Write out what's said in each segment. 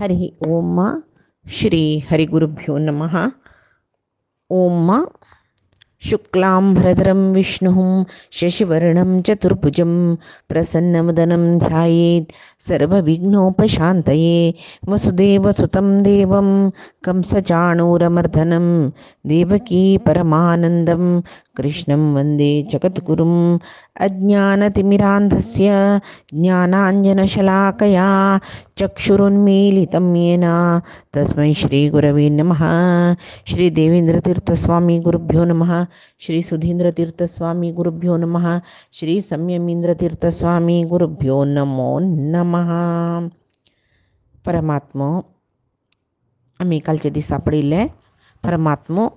हरि ओम श्री हरिगुरुभ्यो नमः। ओम शुक्लांभरधरं विष्णुं शशिवर्णं चतुर्भुजं प्रसन्नवदनं ध्यायेत् सर्वविघ्नोपशान्तये। वसुदेवसुतं देवं कंसचाणूरमर्दनं देवकी परमानन्दं कृष्णं वन्दे जगद्गुरुम्। अज्ञानतिमिरान्धस्य ज्ञानाञ्जनशलाकया चक्षुरुन्मीलितं येन तस्मै श्रीगुरवे नमः। श्री देवेंद्रतीर्थस्वामी गुरुभ्यो नमः। श्री सुधींद्रतीर्थस्वामी गुरुभ्यो नमः। श्री संयमींद्रतीर्थस्वामी गुरुभ्यो नमो नमः. परमात्मो आम्ही कालच्या दिसा पडिल्ले परमात्मो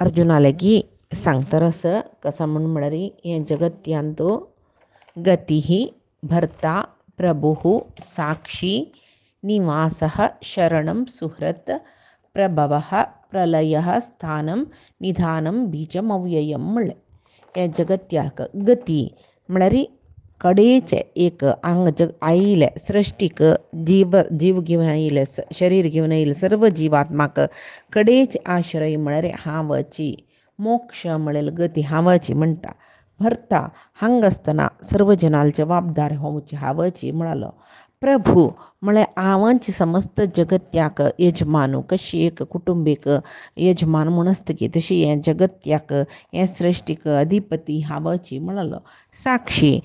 अर्जुनाले की सांगतारस कसा म्हणून म्हळ्यार हे जगत्यांतो गतिः भर्ता प्रभुः साक्षी निवासः शरणं सुहृत् प्रभवः प्रलयः स्थानं निधानं बीजमव्ययं म्हणलें. या जगत्याक गती म्हळ्यार कडेचे एक अंग जग आयिल्ले सृश्टीक जीव घेवन आयिल्ले शरीर घेवन आयिल्ले सर्व जीवात्माक कडेचे आश्रय म्हळ्यार हांवची. मोक्ष म्हळ्यार गती हांवची म्हणटा. भरता हांग आसतना सर्व जनाल जबाबदार होवची हांवची म्हणालो. प्रभू म्हळ्यार आवांची समस्त जगत्याक यजमानू. कशी एक कुटुंबीक यजमान म्हूण आसता की तशी हें जगत्याक हें सृश्टीक अधिपती हांवची म्हणालो. साक्षी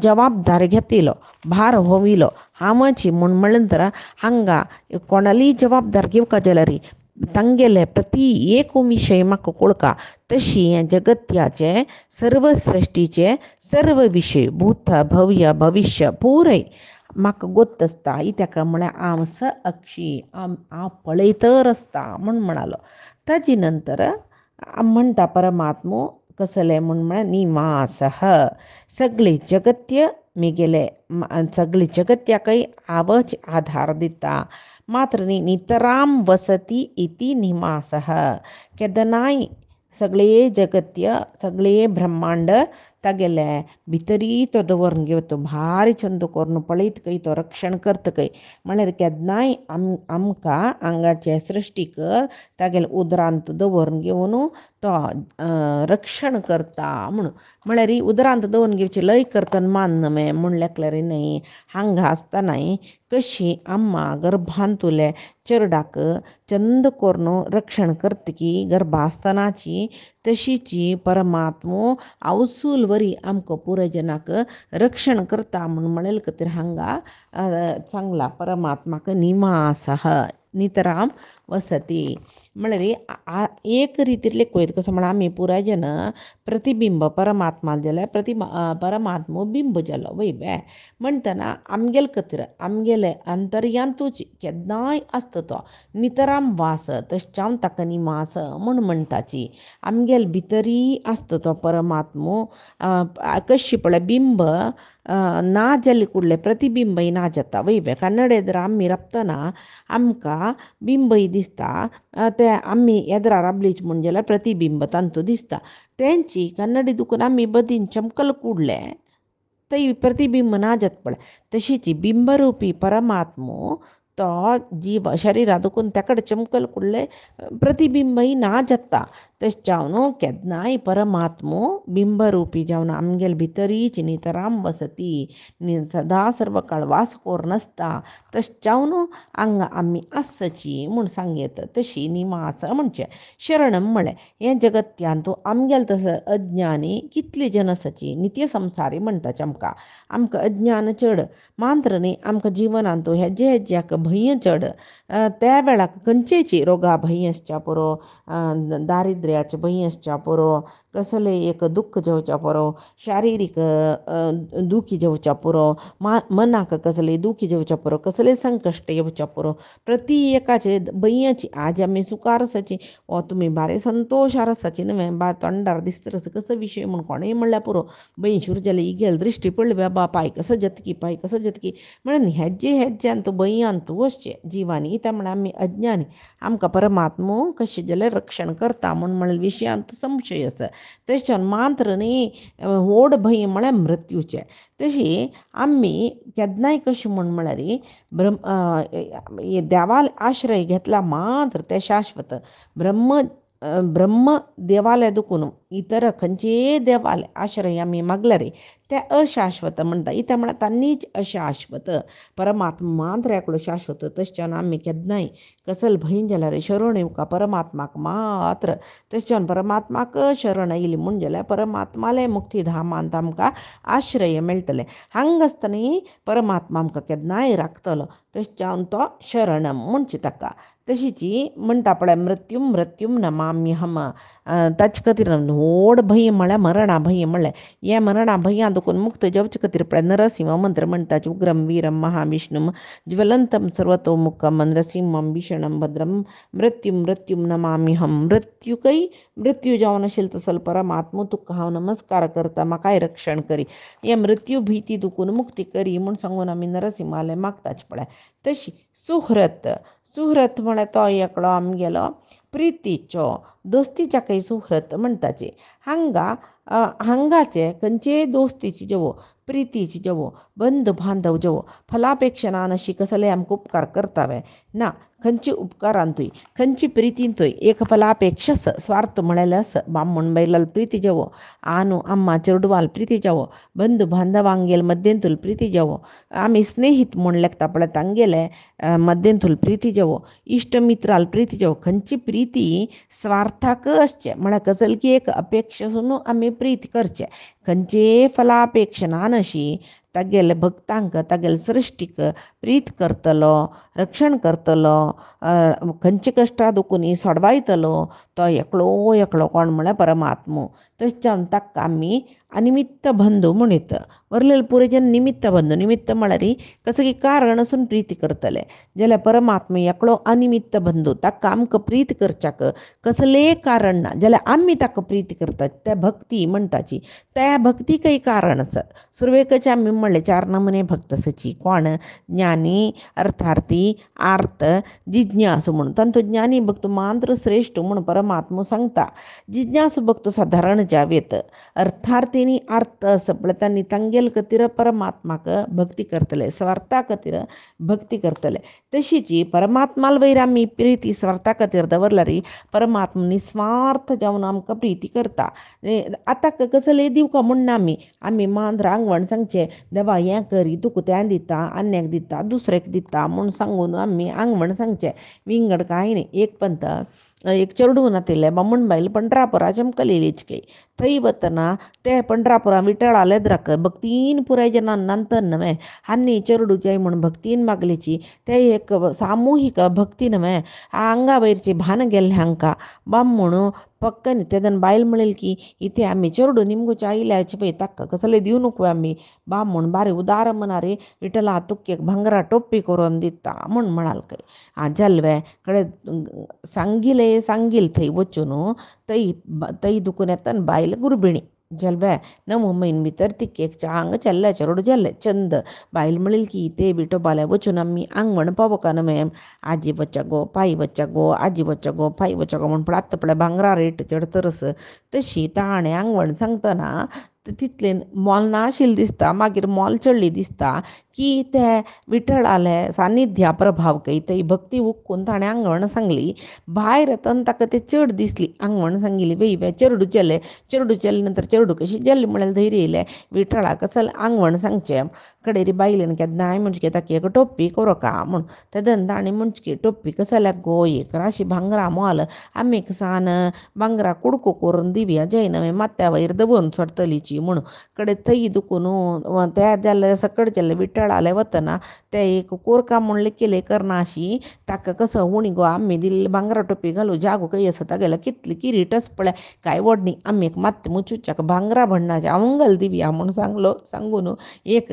जबाबदार घेतिलो भार होविलो हांवची म्हूण म्हणले नंतर हांगा कोणाली जबाबदार घेवका जाल्यार तांगेले प्रति एक विशय म्हाका कळका. तशी हें जगत्याचे सर्व सृश्टीचे सर्व विशय भूत भव्य भविष्य पुराय म्हाका गोत्त आसता. ताका म्हळ्यार हांव अक्षी हांव पळयतर आसता म्हूण म्हणालो. ताजे नंतर म्हणटा परमात्मो कसले म्हूण म्हळ्यार निवासः सगळे जगत्य मिगेले सगळे जगत्याकय हांवच आधार दिता. मात्र नितराम वसती इति निवासः केदनाय सगळे जगत्य सगळे ब्रह्मांड तागेले भितरी तो दवरून घेवतो भारी छंद करून पळयत खंय तो रक्षण करता खंय म्हळ्यार केदनाय आमकां हांगाचे सृश्टीक तागेले उदरांत दवरून घेवन तो रक्षण करता म्हणून. म्हळ्यार उदरांत दवरून घेवची लय करतना मान नमे म्हणल्यार न्हय. हांगा आसतनाय कशी अम्मा गर्भांतुले चेरडाक चंद करून रक्षण करता की गर्भा आसतनाची तशीची परमात्मो अवसूल वरी आमकां पुराय जनाक रक्षण करता म्हणून म्हणलें खातीर हांगा सांगला परमात्माक निवासः नितराम वसती. म्हळ्यार एक रितींतले पळयत कसो म्हळ्यार आमी पुराय जन प्रतिबिंब परमात्मा जाल्यार परमात्मो बिंब जालो वय म्हणटना आमगेले खातीर आमगेले अंतर्यांतूच केन्नाय आसता तो नितराम वास तशें ताका निवास म्हूण म्हणटाची. आमगेले भितरी आसता तो परमात्मो कशी पळय बिंब ना जाल्ले कुडले प्रतिबिंबय ना जाता वय कन्नड येदर आमी रबतना आमकां बिंबय दिसता ते आमी येदरा राबलीच म्हूण जाल्यार प्रतिबिंब तांतू दिसता. तेंची कन्नडी दुखून आमी बदीन चमकल कुडले थंय प्रतिबिंब ना जाता पळय तशीची बिंबरुपी परमात्मो तो जीव शरिरा दुखून तेकड चमकल कुडले प्रतिबिंबय ना जाता. तशें जावन केन्नाय परमात्मो बिंबरुपी जावन आमगेले भितरीच नितराम वसती सदा सर्व काळ वास करून आसता. तशें जावन हांगा आमी आसची म्हूण सांगयत. तशी निवास म्हणचे शरणम म्हळें हें जगत्यान तूं आमगेले तसो अज्ञानी कितले जन आसाची नित्य संवसारी म्हणटाचे आमकां अज्ञान चड मात्र न्ही आमकां जिवनांत हेजे हेज्याक भंय चड. त्या वेळाक खंयचेची रोगा भंय आसच्या पुरो दारिद्र्याचे भंय आसच्या पुरो कसले एक दुख्ख जेवच्या पुरो शारिरीक दुखी जेवच्या पुरो मनाक कसले दुखी जेवच्या पुरो कसले संकश्ट येवच्या पुरो प्रति एकाचे भंयची आज आमी सुकार आसाची ओ तुमी बारे संतोशार आसाची न्हय बा तोंडार दिसता कसो विशय म्हूण कोणेय म्हणल्यार पुरो भंय शिवर जाले इगेल दृश्टी पडली बाबा पांय कसो जतकी म्हणून हेज्यान तूं भंयान तूं वचचें जिवानी त्या म्हण आमी अज्ञानी आमकां परमात्मो कशें जाल्यार रक्षण करता म्हूण विशयान तूं संशय आसा. तशें मात्र न्ही व्हड भंय म्हळ्यार मृत्यूचे. तशी आमी केन्नाय कशें म्हळ्यार देवाल आश्रय घेतला मात्र ते शाश्वत. ब्रह्म देवालय दुखून इतर खंयचेय देवालय आश्रय आमी मागल्यार ते अशाश्वत म्हणटा. इता म्हळ्यार तांनीच अशाश्वत. परमात्मा मात्र एकलो शाश्वत. तशें आमी केन्नाय कसल भंय जाल्यार शरण येवका परमात्माक मात्र. तशें परमात्माक शरण येयली म्हूण जाल्यार परमात्माले मुक्तीधामांत आमकां आश्रय मेळटले. हांगा आसतना परमात्मा आमकां केन्नाय राखतलो. तशें तो शरणम म्हणचे ताका. तशीची म्हणटा पळय मृत्यूम मृत्यूम नमाम्यहम. ताचे खातीर व्हड भंय म्हळ्यार मरणा भंय म्हणलें. हे मरणा भंया दुखून मुक्त जावचे खातीर पळय नरसिंह मंत्र म्हणटात. उग्रम वीरम महाविष्णुम ज्वलंतम सर्वतोमुखम नरसिंहम भीषणम भद्रम मृत्यूम मृत्यूम नमाम्यहम. मृत्यू जावन आशिल्लो तसल परमात्मो तुका हांव नमस्कार करता, म्हाकाय रक्षण करी. हे मृत्यू भीती दुखून मुक्ती करी म्हूण सांगून आमी नरसिंहाले मागताच पळय. तशी सुहृत म्हळ्यार तो एकलो आमगेलो प्रितीचो दोस्तीच्याकय सुहृत म्हणटाचे. हांगाचे खंयचेय दोस्तीची जवो प्रितीची जवो बंधू बांधव जवो फलापेक्षा ना नशी कसले आमकां उपकार करतावे ना. खंयची उपकारांतूय खंयची प्रितींतूय एक फलापेक्षा स्वार्थ म्हळ्यार बामण बैलाल प्रीती जावो, आनु अम्मा चेडवाल प्रीती जावो, बंधू बांधवांगेल मध्येंतूल प्रीती जावो, आमी स्नेहीत म्हूण लेखता पळय तांगेले मध्येंतूल प्रीती जावो, इश्ट मित्राल प्रीती जावो. खंयची प्रीती स्वार्थाक आसचे म्हळ्यार कसलकी एक अपेक्षासून आमी प्रीत करचे. खंयचे फलापेक्षा ना नशी तागेले भक्तांक तागेले सृश्टीक प्रीत करतलो, रक्षण करतलो, खंयचे कश्टा दुखून सोडवायतलो तो एकलो कोण म्हळ्यार परमात्मो. तशें ताका आमी अनिमित्त बंधू म्हणीत. वरलेले पुरेजन निमित्त बंधू. निमित्त म्हळ्यार कसली कारण आसून प्रीती करतले जाल्यार परमात्मा एकलो अनिमित्त बंधू. ताका आमकां प्रीत करच्याक कसलेय कारण ना जाल्यार आमी ताका प्रीत करतात. त्या भक्ती म्हणटाची त्या भक्तीकय कारण आसत. सुरवेकचे आमी म्हणले 4 नमुने भक्त आसाची. कोण? ज्ञानी, अर्थार्थी, आर्त, जिज्ञासू म्हणून. तांतूं ज्ञानी भक्त मात्र श्रेष्ठ म्हणून परमात्मा सांगता. जिज्ञासू भक्त साधारण जावेत. अर्थार्थीनी अर्थ सपळतांनी तांगेल खातीर परमात्माक भक्ती करतले, स्वार्था खातीर भक्ती करतले. तशीची परमात्माल वयर आमी प्रिती स्वार्था खातीर दवरल्यार परमात्मा निस्वार्थ जावन आमकां प्रिती करता. आतां कसलेय दिवका म्हणना आमी मांद्र आंगवण सांगचे देवा हें करी तुका तें दिता, आन्याक दिता, दुसऱ्याक दिता म्हूण सांगून आमी आंगवण सांगचे. विंगड कांय न्ही. एक पंत एक चेडूं नातिल्लें बामण बायल पंढरापुराचे कलेलीचके. थंय वतना ते पंढरापुरा विठळा लेद्राक भक्तीन पुराय जना नंतर न्हय आनी चेडूं जाय म्हूण भक्तीन मागलेची. ते एक सामुहीक भक्ती न्हय आंगा वयरची भान गेल्ले हांकां बामण पक्कन तेदन बायल म्हणलें की इथे आमी चेडूं निमगोचे आयल्याचे पळय ताका कसले दिवं नको आमी बामण बारी उदार मनारी विठला तुक्केक भांगरा टोप्पी करून दिता म्हूण म्हणाल खंय. जल्वे कडे सांगील थंय वचून थंय दुखून येता बायल गुरबिणी जल्वे 9 म्हयने भितर ती केकच्या हांगा चल्ले चेडूं जाल्ले चंद. बायल म्हणली की ते विठोबाले वचून आमी आंगवण पावोका न्हय आजी बच्चा गो पायी बच्चा गो आजी बच्चा गो पायी बच्चा गो म्हूण पळय आतां पळय भांगरा रेट चड तरस. तशी ताणें आंगवण सांगतना तितलें मोल नाशिल्लें दिसता मागीर मोल चडली दिसता की ते विठळाले सान्निध्या प्रभाव कय थंय भक्ती उक्कून ताणें आंगवण सांगली. भायर येतना ताका तें चड दिसली आंगवण सांगिल्ली वेय चेडूं जाले नंतर चेडूं कशी जाल्ली म्हळ्यार धैर्य येयलें विठळा कसल आंगवण सांगचें. कडेरी बायलेन केन्नाय म्हणचे ताका एक टोप्पी कोरोका म्हूण. तेदन ताणें म्हणचे टोप्पी कसाल्याक गो एक राशी भांगरा मोल आमी सान भांगरा कुडको करून दिवया जय नवे माथ्या वयर दवरून सोडटलीची म्हूण. कडे थंय दुखून ते जाल्यार सकड जाल्ले विठळाले वतना ते एक कोरका म्हूण केले करनाशी ताका कसो उणी गो आमी दिल्ली भांगरा टोपी घालू जागो कय आसा तागेलो कितली किरीटच पळय कांय व्हडनी आमी एक मात्त मुचुच्याक भांगरा भण्णाचे अवंगल दिवया म्हूण सांगून एक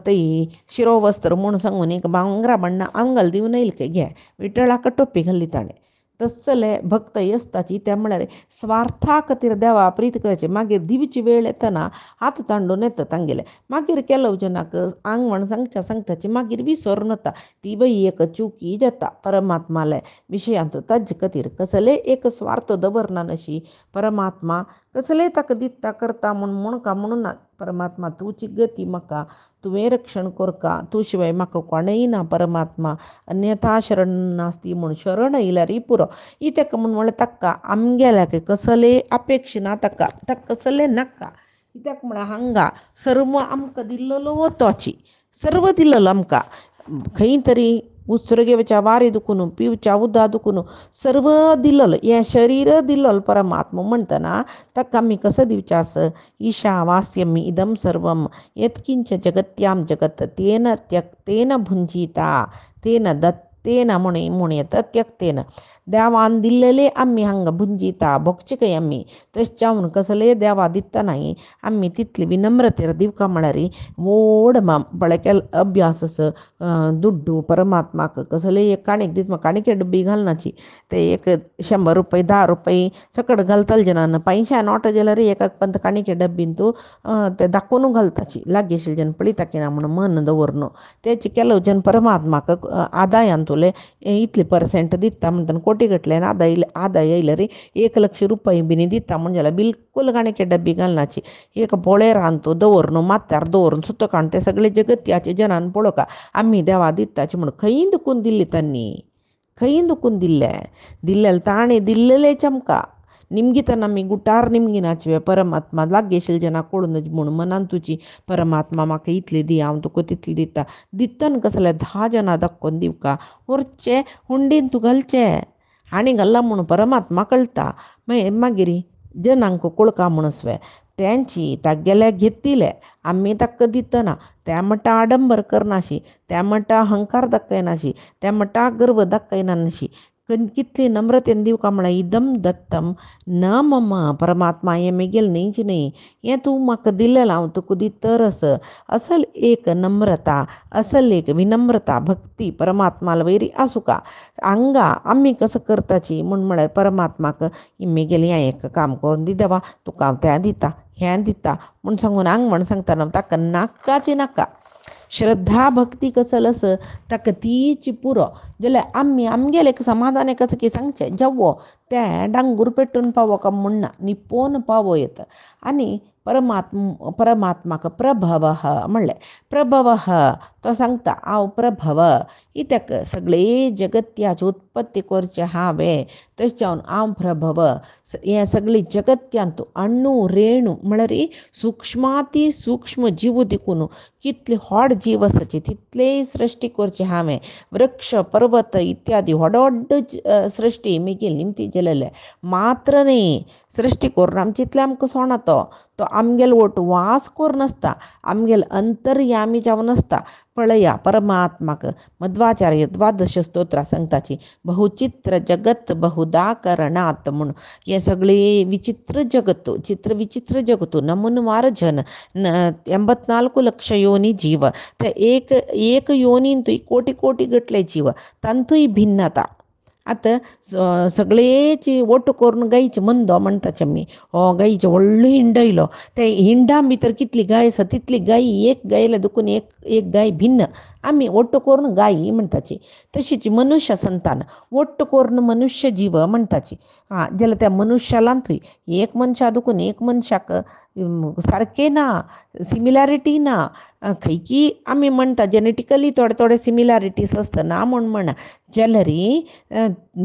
थंय शिरोवस्त्र म्हूण सांगून एक भांगरा भण्णा अवंगल दिवन येयले घे विठळाक टोपी घाल्ली ताणें. तसले भक्त असताची त्या म्हणाले स्वार्था खातीर देवा प्रीत करचे मागीर दिवची वेळ येतना हात तांडून येता तांगेले मागीर केलो जनाक आंगवण सांगच्या सांगताची मागीर विसर नता ती बाई एक चुकी जाता परमात्माले विशयांत ताजे खातीर कसले एक स्वार्थ दवरना नशी परमात्मा कसले ताका दिता करता म्हण का म्हणून परमात्मा तूची गती म्हाका तुवें रक्षण कोरका तू शिवाय म्हाका कोणेय ना परमात्मा अन्यथा शरण नास्ती म्हूण शरण येयल्यार पुरो ही ताका म्हण ताका आमगेल्याक कसले अपेक्षा ना ताका ताका कसले नाका कित्याक म्हळ्यार हांगा सर्व आमकां दिल्लो तोची सर्व दिल्लो आमकां खंय तरी उत्सर्गेच्या वारे दुखून पिवच्या उदा दुखून सर्व दिल्लो हें शरीर दिल्लो परमात्मा म्हणटना ताका आमी कसं दिवचास ईशावास्यमी इदम सर्वम यत्किंच जगत्याम जगत तेन त्यक्तेन भुंजिता तेन दत्तेन म्हण येता त्यक्तेन देवान दिल्लेले आमी हांगा भुंजिता भोगचे काय आमी तशें जावन कसले देवा दिता नाही आमी तितली विनम्रतेर दिवका म्हळ्यार व्हड पळकेल अभ्यास दुड्डू परमात्माक कसले एक काणीक दिता काणीके डब्बी घालनाची ते एक 100 रुपये 10 रुपये सकट घालतले जनान 500 नोट जाल्यार एकाक पंत काणीके डब्बीन तूं ते दाखोवन घालताची लागीं जन पळयता की ना म्हणून मन दवरनो तेचे केलो जन परमात्माक आदायान तुले इतले % दिता म्हणटा कोटी गटल्यान आदाय येयल्यार 1 लाख रुपये बीन दिता म्हणजे जाल्यार बिलकुल काणीके डब्बी घालनाची एक बोळे रान तूं दवरनो माथ्यार दवरून सुतो काण ते सगळे जगत्याचे जनान पळोवका आमी देवा दिताचे म्हण खंय दुखून दिल्ली तांणी खंय दुखून दिल्लें ताणें दिल्लेलेच आमकां निमगितना आमी गुटार निमगिनाचे परमात्मा लागीं जना कळून म्हूण मनान तुजी परमात्मा म्हाका इतली दी हांव तुका तितली दिता दितन कसले 10 जनां दाखोवन दिवका व्हरचे हुंडीन तूं घालचें आनी घाल्ला म्हणून परमात्मा कळटा मागीर जनांक कळका म्हणून सवे त्यांची तागेले घेतिले आमी ताका दितना त्या म्हणटा आडंबर करनाशी त्या म्हणटा अहंकार दाखयनाशी त्या म्हणटा गर्व दाखयना नाशी कितली नम्रतेन दिवका म्हळ्यार इदम दत्तम न मम परमात्मा हें मेगेल न्हींच न्ही हें तूं म्हाका दिलेलें हांव तुका दितरस असल एक नम्रता असल एक विनम्रता भक्ती परमात्माला वयरी आसुका हांगा आमी कसं करताची म्हळ्यार परमात्माक मेगेल हें एक काम करून दी देवा तुका हांव तें दिता हें दिता म्हूण सांगून म्हण सांगतना ताका नाकाची नाका श्रद्धा भक्ती कसल ताका तीच पुरो जाल्यार आमी आमगेले समाधान कसं की सांगचें जेवो तें डांगूर पेटून पावो का म्हणना निपोवन पावो येता आनी परमात्माक प्रभव म्हणलें प्रभव तो सांगता हांव प्रभव इत्याक सगळे जगत्याची उत्पत्ती करचें हांवें तशें जावन हांव प्रभव हें सगळी जगत्यान तूं अणू रेणू म्हळ्यार सूक्ष्माती सूक्ष्म जीव देखून कितले व्हड जीव आसाचे तितलेय सृश्टी करची हांवें वृक्ष पर्वत इत्यादी व्हड सृश्टी मेगेल निमती जेलेले मात्र न्ही सृश्टी करून आमचे आमकां सोणा तो आमगेलो वट वास करून नासता आमगेल अंतर्यामी जावन आसता पळया परमात्माक मध्वाचार्य द्वादश स्तोत्रां सांगताची बहुचित्र जगत बहुदा करणात म्हूण हे सगळे विचित्र जगतो चित्र विचित्र जगतो नमुनवार जन 84 लक्ष योनी जीव ते एक योनीन तुय कोटी कोटी गटले जीव तांतूय भिन्नता आतां सगळेची वट करून गायचे मंदो म्हणटाचे आमी हो गायचे व्हडलो हिंडो येयलो ते हिंडा भितर कितली गाय आसा तितली गायी एक गायले दुखून एक गाय भिन्न आमी वट्ट करून गायी म्हणटाची तशीच मनुष्य संतान वट्ट करून मनुष्य जीव म्हणटाची जाल्यार त्या मनुश्यालांतूय एक मनशा दुखून एक मनशाक सारकें ना सिमिलॅरिटी ना खंयकी आमी म्हणटा जेनेटिकली थोडे सिमिलॅरिटीज आसता ना म्हणना जाल्यार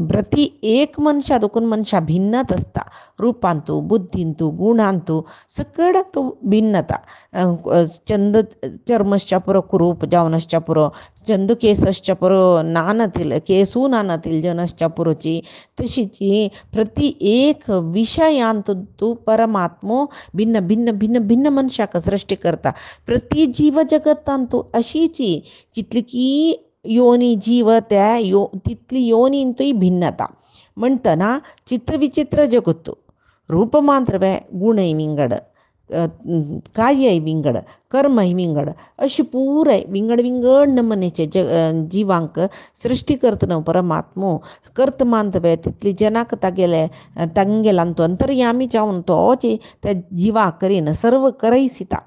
प्रती एक मनशा दुखून मनशा भिन्नत आसता रुपांतू बुद्धींतू गुणांतू सगळ्यांतू भिन्नता चंद चर्मश्च पुरो कुरूप जावनश्च पुरो चंदू केसश्च पुरो नानतील केसू नानतील जनश्च पुरोची तशीच प्रती एक विशयांत तू परमात्मो भिन्न भिन्न भिन्न भिन्न मनशाक सृश्टी करता प्रती जीव जगतांतू अशीची कितलीकी योनी जीव त्या तितली योनींतूय भिन्नता म्हणटना चित्र विचित्र जगतो रूप मात्रवे गुणय विंगड कार्यय विंगड कर्मय विंगड अशी पुराय विंगड विंगड नमनेचे जिवांक सृष्टी करतना परमात्मो कर्तमांतवे तितली जनाक तागेले तांगेलांतो अंतर्यामी जावन तो जे त्या जिवा करीन सर्व करयसिता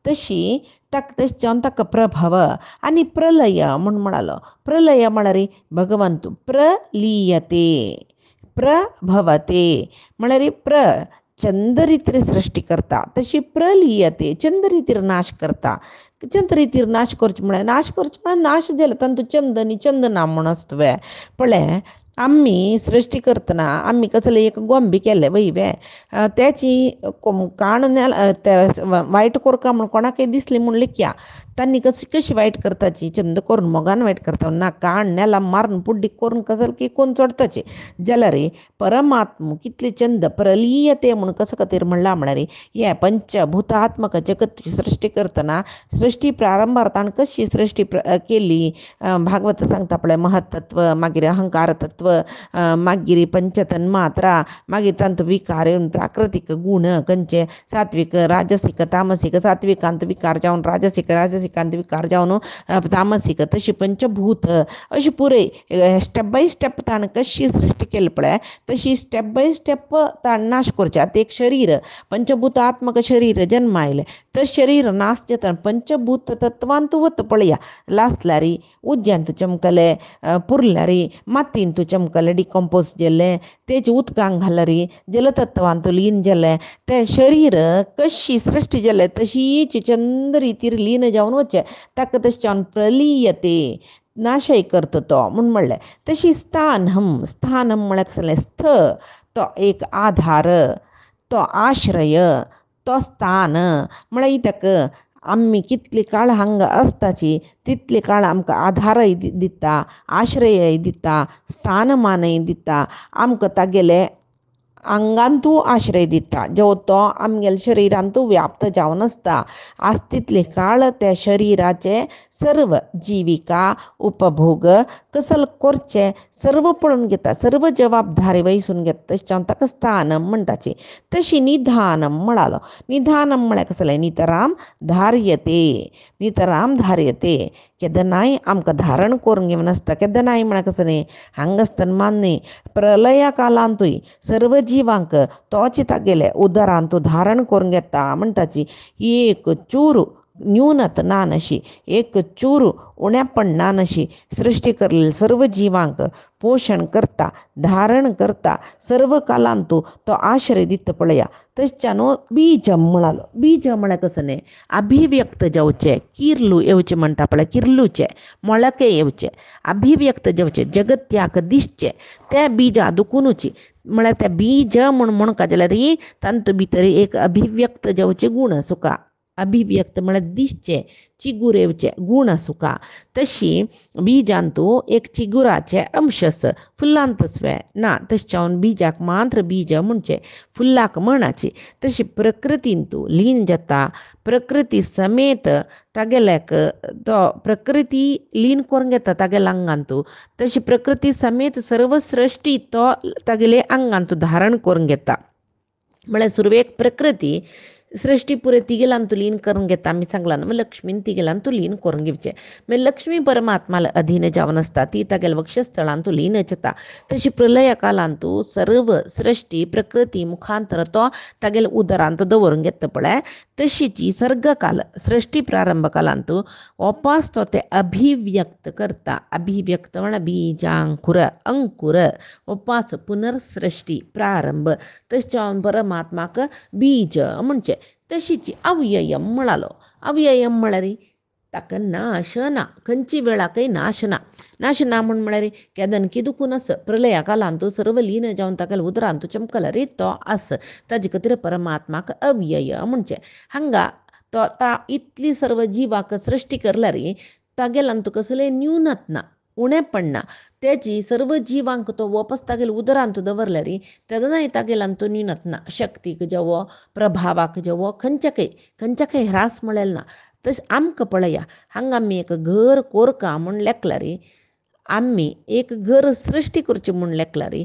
तशी ताक तश जावन ताका प्रभव आनी प्रलय म्हूण म्हणालो. प्रलय म्हळ्यार भगवंत प्रलियते प्रभवते म्हळ्यार चंद रितीर सृष्टी करता तशी प्रलियते चंद रितीर नाश करता. चंद रितीर नाश करचे म्हळ्यार नाश जालो तांतू चंद न्ही चंद ना म्हूण आसतवे पळय. आम्ही सृष्टी करतना आम्ही कसले एक गोंबे केले वयवे त्याची काण वायट कोरका म्हूण कोणाकय दिसली म्हूण लिखया तांणी कशी वायट करताची चंद करून मोगान वायट करता ना काण नेला मारून पुड्डी करून कसल की कोण चोडताचे जाल्यार परमात्म कितले चंद प्रलियते म्हूण कसो खातीर म्हणला म्हळ्यार हे पंचभूतात्मक जगत सृष्टी करतना सृष्टी प्रारंभार ताणें कशी सृष्टी केली भागवत सांगता पळय महत्तत्व मागीर अहंकार तत्व मागीर पंचतन्मात्रा मागीर तांतू विकार प्राकृतिक गुण खंयचे सात्विक राजसिक तामसिक सात्विकांत विकार जावन राजसिकांत विकार जावन तामसिक तशी पंचभूत अशी पुरे स्टेप बाय स्टेप ताणें कशी सृष्टी केली पळय तशी स्टेप बाय स्टेप ताणें नाश करचे. आतां एक शरीर पंचभूतात्मक शरीर जन्म आयलें तर शरीर नाश जाता पंचभूत तत्वांत वत पळया लासल्यार उज्यांत चमकले पुरल्यार मातयेंत चमकले डिकम्पोज जाल्ले तेजे उदकांत घाल्यार जलतत्वांत लीन जालें तें शरीर कशी सृश्टी जाले तशीच चंद रितीर लीन जावन वचचें ताका तशें जावन प्रलियते नाशय करता तो म्हूण म्हणलें. तशी स्थानम म्हळ्यार कसलें स्थ तो एक आधार तो आश्रय तो स्थान म्हळ्यार ताका आम्ही कितली काळ हांगा आसताची तितले काळ आमकां आधारय दिता आश्रयय दिता स्थानमानय दिता आमकां तागेले आंगांतू आश्रय दिता जो तो आमगेल्या शरिरांतू व्याप्त जावन आसता. आज तितले काळ त्या शरिराचे सर्व जिविका उपभोग कसल करचे सर्व पळोवन घेता सर्व जबाबदारी वयसून घेता तशें जावन ताका स्थानम म्हणटाची. तशी निधानम म्हणालो. निधानम म्हळ्यार कसलें नितराम धार्यते केदनाय आमकां धारण करून घेवन आसता. केदनाय म्हळ्यार कसलें हांगा आसतना मान्य प्रलया कालांतूय सर्व जिवांक तोच तागेले उदरांत धारण करून घेता म्हणटाची. एक चूर न्यूनत ना नशी एक चूर उण्यापण ना नशी सृष्टी करलेली सर्व जिवांक पोषण करता धारण करता सर्व कालांतू तो आश्रय दिता पळया. तशें बीज म्हणालो. बीज म्हळ्यार कसं न्ही अभिव्यक्त जावचे किर्लू येवचे म्हणटा पळय किर्लूचे मोळके येवचे अभिव्यक्त जावचे जगत्याक दिसचे त्या बिजा दुखुनूची म्हळ्यार त्या बीज म्हणून जाल्यार तांतू भितर एक अभिव्यक्त जावचे गुण सुका अभिव्यक्त म्हळ्यार दिसचे चिगूर येवचे गुण सुका. तशी बिजांतू एक चिगुराचे अंश फुल्लांत स्वे ना तशें जावन बिजाक मात्र बीज म्हणचे फुल्लाक म्हणाची. तशी प्रकृतींतू लीन जाता प्रकृती समेत तागेल्याक तो प्रकृती लीन करून घेता तागेल्या अंगांतू तशी प्रकृती समेत सर्व सृश्टी तो तागेले अंगांतू धारण करून घेता. म्हळ्यार सुरवेक प्रकृती सृष्टी पुरे तिगेलांतू लीन करून घेता आमी सांगला न्हू लक्ष्मीन तिगेलांतू लीन करून घेवचे मागीर लक्ष्मी परमात्माला अधीन जावन आसता ती तागेल्या वक्षस्थळांतू लीन जाता. तशी प्रलय कालांतू सर्व सृष्टी प्रकृती मुखांतर तो तागेल्या उदरांत दवरून घेता पळय तशीची सर्गकाल सृष्टी प्रारंभ कालांतू वापस तो ते अभिव्यक्त करता. अभिव्यक्त म्हळ्यार बीजांकुर अंकुर वापस पुनर्सृष्टी प्रारंभ तशें जावन परमात्माक बीज म्हणचे. तशीची अव्ययम म्हणालो. अव्ययम म्हळ्यार ताका नाश ना खंयची वेळाकय नाश ना म्हळ्यार केदन की दुखून आस प्रलया कालांतू सर्व लीन जावन ताका उदरांतू चमकला रे तो आस ताजे खातीर परमात्माक अव्यय म्हणचे. हांगा तो इतली सर्व जिवाक सृश्टी करल्यार तागेलांतू कसलें न्यूनत ना उणेपण ना तेजी सर्व जिवांक तो वापस तागेल्या उदरांत दवरल्यार तेदनाय तागेलांतू न्यूनत ना शक्तीक जावो प्रभावाक जावो खंयच्याकय ह्रास म्हळेल ना. तशें आमकां पळया हांगा आमी एक घर कोरका म्हूण लेखल्यार आमी एक घर सृश्टी करची म्हूण लेखल्यार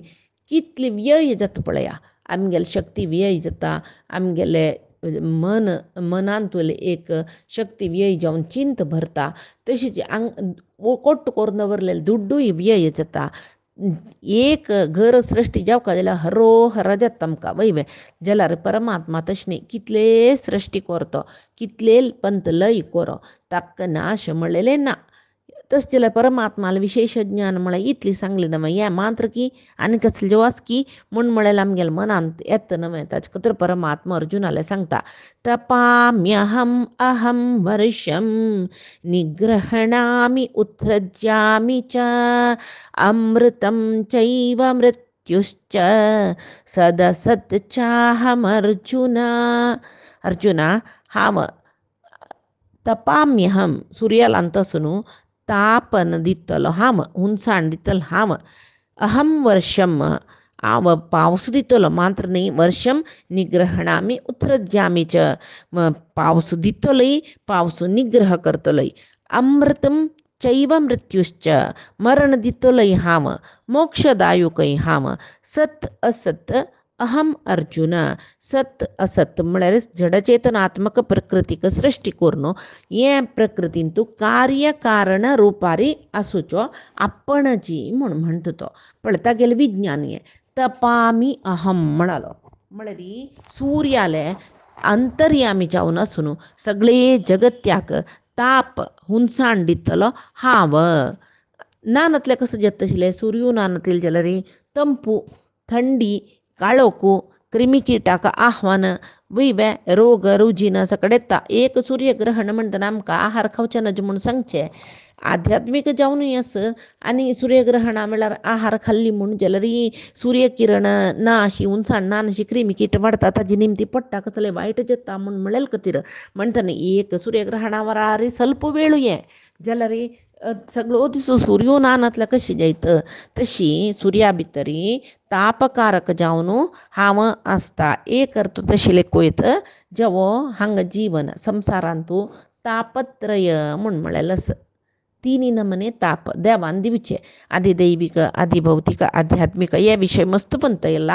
कितली व्यय जाता पळया आमगेले शक्ती व्यय जाता आमगेले मनांतूल एक शक्ती व्यय जावन चिंत भरता तशीच कोट्ट करून दवरलेले दुड्डूय व्यय जाता एक घर सृष्टी जावका जाल्यार हरो हर जाता आमकां वय जाल्यार परमात्मा तशें कितले सृष्टी करतो कितले पंत लय करो ताका नाश म्हणलेले ना तस जाल्यार परमात्माला विशेष ज्ञान म्हळ्यार इतली सांगली नव्हे हें मात्र की आनी कसले जेवास की म्हूण म्हळ्यार आमगेल्या मनांत येता नव्हे ताचे खातीर परमात्मा अर्जुनाला सांगता तपाम्यहम अहम वर्षम निग्रहणामि उत्सृज्यामि च अमृतं चैव मृत्युश्च सदसत् चाहमर्जुन अर्जुन हाम तपाम्यहम सूर्याला ಅಂತಸುನು ತಾಪನ ದಿತ್ತಲು ಹಾಮ ಹುನ್ಸಾಣ್ ದಿತ್ತಲು ಹಾಮ ಅಹಂ ವರ್ಷಂ ಆವ पावस दितलो मात्र न्ही वर्षम निग्रहणामी उत्सृज्यामी च पावस दितलोय पावस निग्रह करतलोय अमृतम चैव मृत्युश्च मरण दितलोय हाम मोक्षदायुकय हाम सत असत अहम अर्जुन सत असत म्हळ्यार जडचेतनात्मक प्रकृतीक सृष्टी करून हे प्रकृतीन तूं कार्यकारण रुपारी आसूचो आपणची म्हणून म्हणटा तो पण तागेलें विज्ञान हें तपामी अहम म्हणालो म्हळ्यार सूर्याले अंतर्यामी जावन आसून सगळे जगत्याक ताप हुंसाण दितलो हांव नानातले कसं जेत तशिल्ले सूर्यो नानातले जाल्यार ತಂಪು थंडी काळोखू क्रिमिकीटाक आव्हान वयवे रोग रुजीन सगळे येता एक सूर्यग्रहण म्हणटना आमकां आहार खावचे नज म्हूण सांगचें आध्यात्मीक जावनूय आस आनी सूर्यग्रहणा म्हळ्यार आहार खाल्ली म्हूण जाल्यार सूर्यकिरण ना अशी उंचाण ना अशी क्रिमिकीट वाडटा ताजी निमती पडटा कसले वायट जाता म्हूण म्हळ्यार खातीर म्हणटना एक सूर्यग्रहणा वरार ಸ್ವಲ್ಪ वेळूय जाल्यार सगळो दीस सूर्यो नानातल्या कशी जायत तशी सुर्या भितरी तापकारक जावन हांव आसता एक अर्थ तशिले कोयत जेवो हांगा जीवन संवसारांतू तापत्रय म्हूण म्हळ्यार आस तिनी नमने ताप देवान दिवचे आदिदैविक आदिभौतिक आध्यात्मिक हे विशय मस्त पंत ಇಲ್ಲ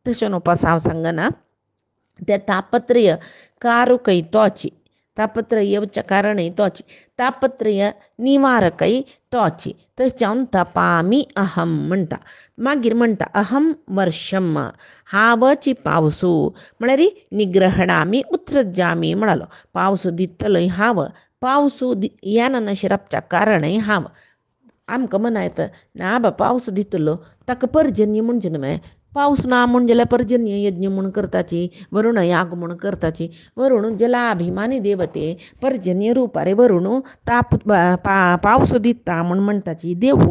तशें उपास हांव सांगना ते तापत्रय कारुकय तोची तापत्रय येवच्या कारणय तोची तापत्रय निवारकय तोची तशें जावन तपामी अहम म्हणटा मागीर म्हणटा अहम वर्षम हांवची पावसू म्हळ्यार निग्रहणामी उत्सृज्यामी म्हणालो पावस दितलोय हांव पावसू येना शिरपच्या कारणय हांव आमकां मनायत ना बा पावस दितलो ताका पर्जन्य म्हणचे न्हय पावस ना म्हूण जाल्यार पर्जन्य यज्ञ म्हूण करताची वरुण याग म्हूण करताची वरुण जलाभिमानी देवते पर्जन्य रुपारे वरुण ताप पावस दिता म्हूण म्हणटाची देव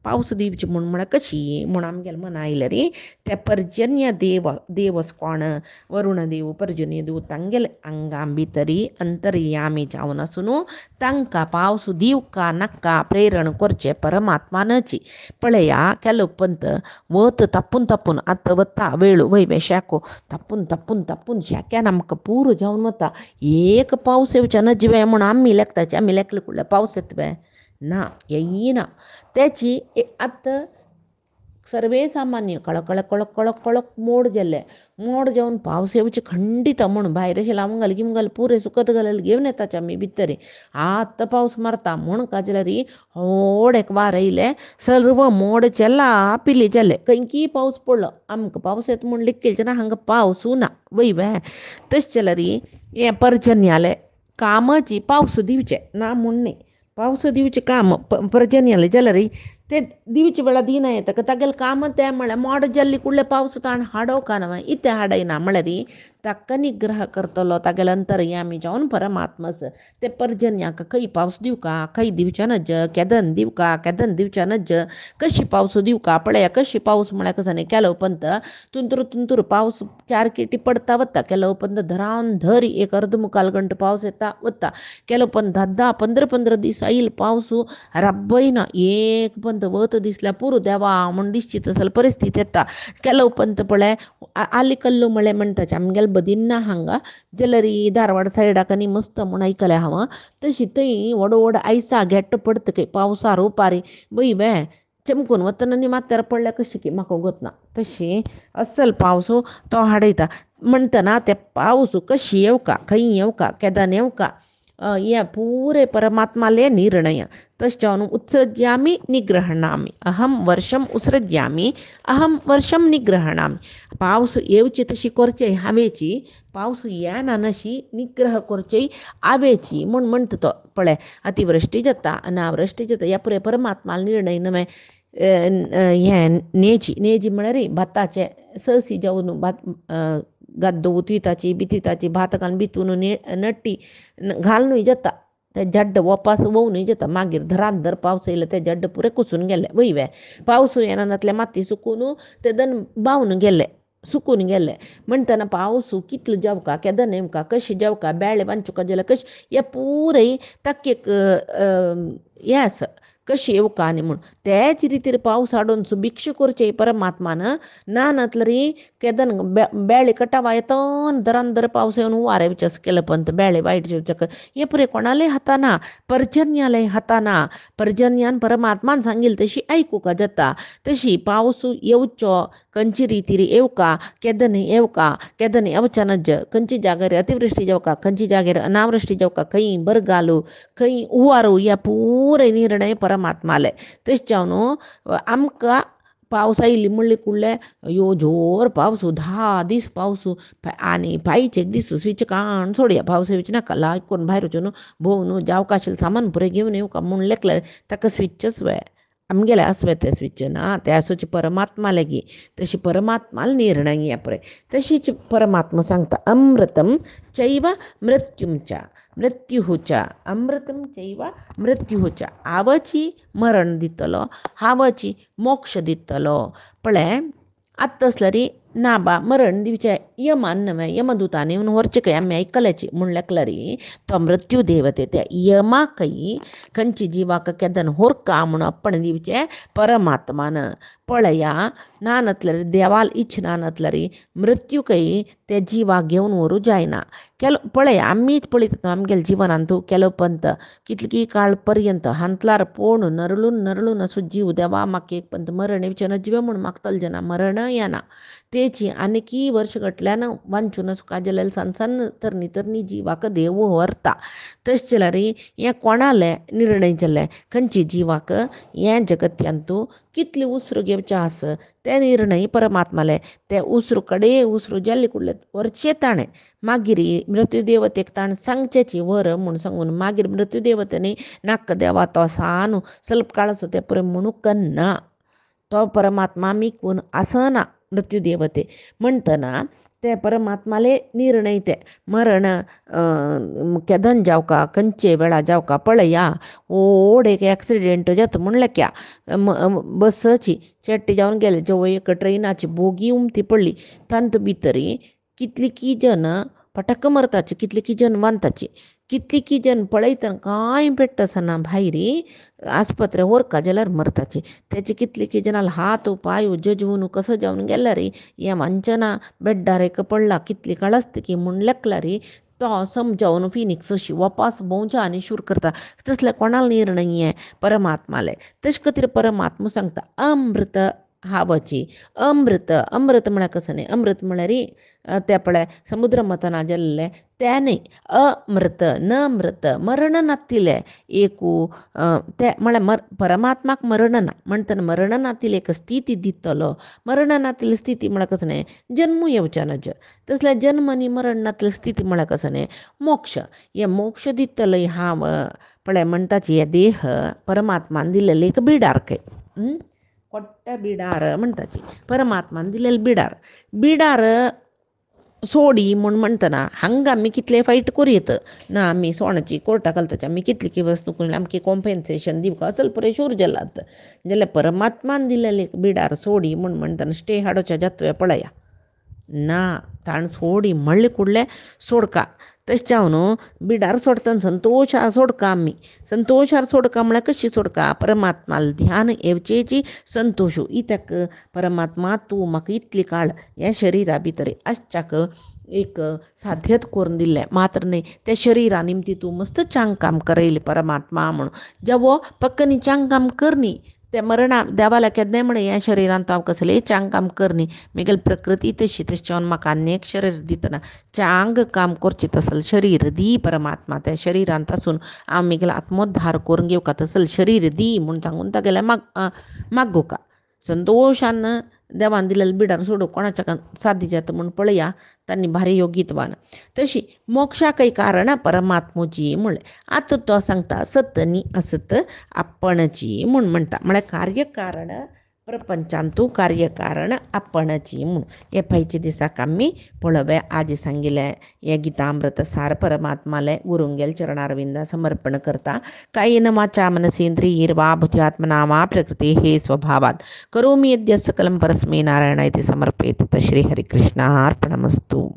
पावस दिवची म्हूण म्हळ्यार कशी म्हूण आमगेलें मना आयलें रे ते पर्जन्य देवस कोण वरुण देव पर्जन्य देव तांगेले आंगां भितरी अंतर्यामी जावन आसून तांकां पावस दिवका नाका प्रेरण करचें परमात्मानची पळया केलो पंत वत तापून तापून आतां वता वेळ वयवे शेको तापून तापून तापून शेक्यान आमकां पुरो जावन वता एक पावस येवच्या नजवे म्हूण आमी लेखताचे आमी लेखले फुडले पावस येतवे ना येयना त्याची आतां सर्वे सामान्य कळक कळक कळक कळक कळक मोड जाल्ले मोड जावन पावस येवचे खंडीत म्हूण भायर अशें लावून घाल गिमगल पुरे सुकत घालल घेवन येताचे आमी भितर आतां पावस मारता म्हूण काय जाल्यार व्हड एक वार येयले सर्व मोड चेला पिली जाले खंयकी पावस पडलो आमकां पावस येता म्हूण लिखेलचे ना हांगा पावसू ना वयवे तशें जाल्यार हें पर्जन्यालें कामाची पावस दिवचे ना म्हूण न्ही पावस दिवचे काम पर्जन्यालें जाल्यार ते दिवचे वेळा दिना येता तागेलें काम तें म्हळ्यार मोड जाल्ली कुडले पावस ताण हाडो का न्हय इतें हाडयना म्हळ्यार ताका निग्रह करतलो तागेले अंतर्यामी जावन परमात्मास ते पर्जन्याक खंय पावस दिवका खंय दिवचे नज केदन दिवका केदन दिवचे नज कशी पावस दिवका पळया कशी पावस म्हळ्यार कसो न्ही केलो पंत तुंतूर पावस 4 केटी पडता वता केलो पंत धरावन धर एक अर्द मुकाल घंटो पावस येता वता केलो पंत 10-15 दीस येईल पावस रब्बयना एक पंत वत दिसल्यार पुरो देवा म्हूण दिसची तसली परिस्थिती येता केलो पंत पळय आली कल्लू म्हळें म्हणटाचे आमगेले बदिन्ना हांगा जाल्यार धारवाड सायडाक आनी मस्त म्हूण आयकलें हांव तशी थंय व्हड व्हड आयसां घेट्ट पडतकय पावसा रुपारी वयवे चिमकून वतन आणि मात्यार पडल्या कशी की म्हाका गोतना तशी अस्सल पावसू तो हाडयता म्हणटना ते पावसू कशी येवका खंय येवका केदान येवका या पूरे परमात्माले निर्णय तश्चावनु उत्सृज्यामि निग्रहणामि अहम वर्षम उत्सृज्यामि अहम वर्षम निग्रहणामि पावस येवची तशी करचे हावेची पावस येना नशी निग्रह करचे आवेची म्हूण म्हणटा तो पळय अतिवृष्टी जाता अनावृष्टी जाता ह्या पुरे परमात्माल निर्णय नमे हें नेजी म्हळ्यार भाताचे ससी जावन भात गद्दो उतविताची बितविताची भात घालून बितून नट्टी घालूनय जाता ते जड्ड वपास वोवनूय जाता मागीर धरान धर पावस येयलो ते जड्ड पुरे कुसून गेले वयवे पावस येनातले माती सुकून ते दन बावन गेले सुकून गेले म्हणटना पावस कितलो जेवका केदां नेमका कशी जेवका बेळे बांदचुका जाल्यार कशी हे पुरे ताकेक हें आसा कशी येवका आनी म्हूण तेच रितीर पावस हाडून सुभिक्ष करचे परमात्मान नानतलरी केदन बेळे कटावा येतोन दर पावस येवन वारे विचास केलं पंत बेळे वायट जेवचक हे पुरे कोणालय हाताना पर्जन्यालय हाताना पर्जन्यान परमात्मान सांगील तशी आयकूका जाता तशी पावस येवचो खंयची रितीर येवका केदन येवका केदन येवच्या नज खंयची जाग्यार अतिवृष्टी जेवका खंयची जाग्यार अनावृष्टी जेवका खंय बरगालू खंय उवारू ह्या पुरे निर्णय परमात्माले तशें आमकां पावस आयली म्हणले कुडले यो जोर पावस 10 दीस पावस आनी पायचे एक दीस स्विच काण सोडया पावस येवचे नाका लायक करून भायर वचून भोंवन जावका आशिल्लें सामान पुरे घेवन येवका म्हूण लेखले ताका स्विचच वय आमगेले आसवे ते स्विच ना ते आसूचे परमात्मा लेगी तशी परमात्माल निर्णय या पळय तशीच परमात्मा सांगता अमृतम चैव मृत्युंच्या मृत्युच्या अमृतम चैव मृत्युच्या आवची मरण दितलो हावची मोक्ष दितलो पळय आतां तसलरी ना बा मरण दिवचे यमान नवे यमदूतान येवन व्हरचे खंय आमी आयकल्याची म्हूण लेखलरी तो मृत्यू देवते त्या यमाकय खंयची जिवाक केदन होरका म्हूण अप्पण दिवचे परमात्मान पळया नानतलरी देवाल इच्छ नानतलरी मृत्यूकय ते जिवाक घेवन व्हरू जायना पळय आमीच पळयता आमगेल्या जिवनांत तूं केलो पंत कितली काळ पर्यंत हांतलार पोवन नरळून असो जीव देवा म्हाका एक पंत मरण येवचें ना जिवे म्हूण मागतले जना मरण येना तेची आनीकी वर्ष घटल्यान वांचून सुका जाल्यार सान तरणी जिवाक देव व्हरता तशें जाल्यार हें कोणालें निर्णय जालें खंयची जिवाक हें जगत्यांत तूं कितली उसरू घेवचें आस ते निर्णय परमात्माले ते उसरू कडे उसरू जाल्ले कुडले व्हरचे ताणें मागीर मृत्यू देवतेक ताणें सांगचेची व्हर म्हूण सांगून मागीर मृत्यू देवतेनी नाक देवा तो सान ಸ್ವಲ್ಪ काळ असो ते पळय म्हणून कन्ना तो परमात्मा आमी कोण आसना मृत्यू देवते म्हणटना ते परमात्माले निर्णय ते मरण केदन जावका खंयचे वेळा जावका पळया व्हड एक एक्सिडेंट जाता म्हणलें क्या बसची चेट्टी जावन गेले जो एक ट्रेनाची बोगी उमती पडली तांत भितरी कितली जन पटक्क मरताची कितली जन वांताची कितली जन पळयतना कांय पेट्टसना भायरी आस्पत्रे व्हरका जाल्यार मरताची तेची कितली जनाल हात पाय जजवून कसो जावन गेल्यार हे मंचना बेड्डार एक पडला कितली काळ आसता की म्हूण लेखल्यार तो समजावन फिनिक्स अशी वपास भोंवच्या आनी शूर करता तसले कोणाला निर्णय परमात्माले तशे खातीर परमात्मा सांगता अमृत हावची अमृत म्हळ्यार कसं न्ही अमृत म्हळ्यार ते पळय समुद्र मथना जाल्ले ते न्ही अमृत न मृत मरण नातिले एकू ते म्हळ्यार परमात्माक मरण ना म्हणटना मरण नातिले एक स्थिती दितलो मरण नातिली स्थिती म्हळ्यार कसं न्ही जन्म येवच्या नज तसले जन्म आनी मरण नातिली स्थिती म्हळ्यार कसं न्ही मोक्ष हे मोक्ष दितलो हांव पळय म्हणटाची हे देह परमात्मान दिलेले एक बिडार काय कोट्ट्या बिडार म्हणटाची परमात्मान दिलेले बिडार सोडी म्हूण म्हणटना हांगा आमी कितले फायट करूं ना आमी सोणाची कोर्टा घालताची आमी कितली वस्तू करून आमकां कॉम्पेन्सेशन दिवका असल पळय शूर जालात जाल्यार परमात्मान दिलेले बिडार सोडी म्हूण म्हणटना स्टे हाडोवच्या जातवे पळया ना ताण सोडी म्हणले कुडले सोडका तशें हांव न्हू बिडार सोडतना संतोशार सोडका आमी संतोशार सोडका म्हळ्यार कशी सोडका परमात्माल ध्यान येवचेची संतोशू इत्याक परमात्मा तूं म्हाका इतली काळ ह्या शरिरा भितर आसच्याक एक साध्यत करून दिल्लें मात्र न्ही त्या शरिरा निमती तूं मस्त चांग काम करयलें परमात्मा म्हणून जेवो पक्क न्ही चांग काम करनी ते मरणा देवाला केन्नाय म्हण ह्या शरिरांत हांव कसलेंय चांग काम करनी म्हगेली प्रकृती तशी तशें म्हाका आनी एक शरीर दितना चांग काम करचें तसलें शरीर दी परमात्मा त्या शरिरांत आसून हांव म्हगेलो आत्मोद्धार करून घेवका तसलें शरीर दी म्हूण सांगून तागेलें मागोवका संतोशान देवान दिलेलें बिडार सोडूं कोणाच्या साध्य जाता म्हूण पळया तांणी भारी योगीतवान तशी मोक्षाकय कारण परमात्मोची म्हणलें आतां तो सांगता सत न्ही असत आपणची म्हूण म्हणटा म्हळ्यार कार्यकारण प्रपंचांतू कार्यकारण आपणची म्हूण हे पयचे दिसाक आमी पळोवया आज सांगिल्लें हे गितामृत सार परमात्माले गुरुंगेल चरणारविंदा समर्पण करता कायेन वाचा मनसेंद्रियैर्वा बुद्ध्यात्मना वा प्रकृतेः स्वभावात् करोमि यद्यत् सकलं परस्मै नारायणाय इति समर्पयेत् श्रीहरिकृष्णार्पणमस्तु।